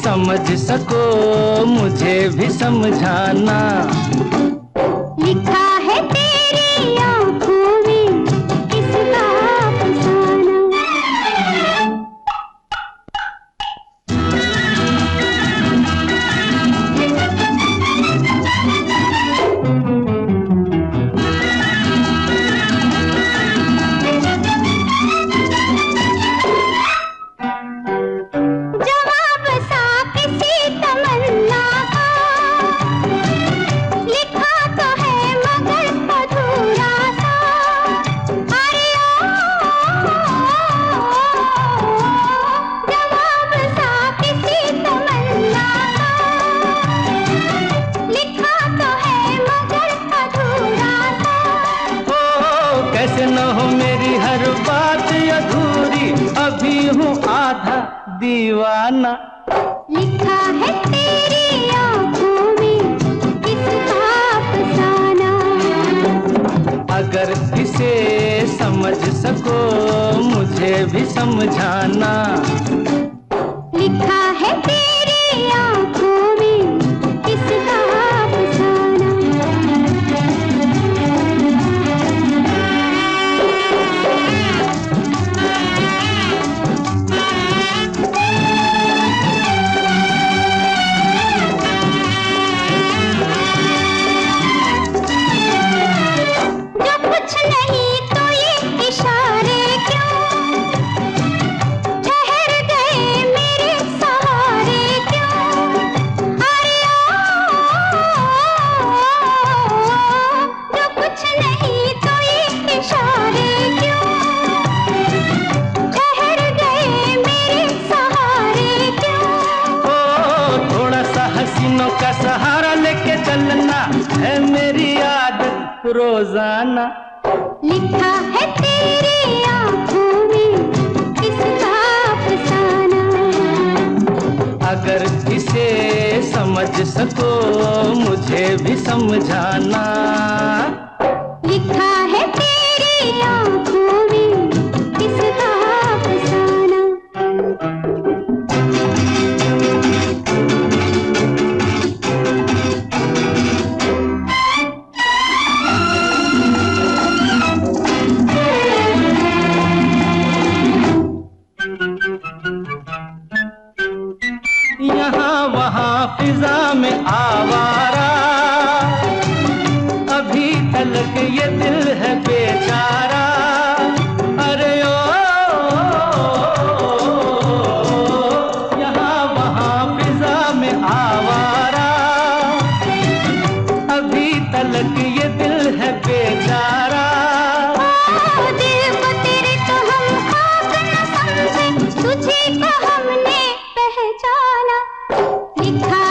समझ सको मुझे भी समझाना। लिखा है तेरी आँखों में किसका अफसाना। जवाब सा किसी तमन्ना का लिखा तो है मगर अधूरा सा। अरे जवाब सा किसी तमन्ना का लिखा तो है मगर अधूरा सा। ओ कैसे न हो मेरी हर बात अधूरी, अभी हूँ आधा दीवाना। लिखा है तेरी आँखों में किसका अफसाना। अगर इसे समझ सको मुझे भी समझाना। लिखा है तेरी आँखों में किसका अफसाना। जो कुछ नहीं तो ये इशारे क्यों, ठहर गए मेरे सहारे क्यों। अरे जो कुछ नहीं तो ये इशारे क्यों, ठहर गए मेरे सहारे क्यों। ओ थोड़ा सा हसीनों का सहारा लेके चलना है मेरी आदत रोजाना। लिखा है तेरी आँखों में किसका अफसाना। अगर इसे समझ सको मुझे भी समझाना। लिखा है तेरी आँखों में किसका अफसाना। यहाँ वहाँ फिजा में आवारा, अभी तलक ये दिल है बेचारा। अरे ओ यहाँ वहाँ फिजा में आवारा, अभी तलक ये दिल है बेचारा। दिल को तेरे तो हम खाक न समझे, तुझे को हमने पहचाना। लिखा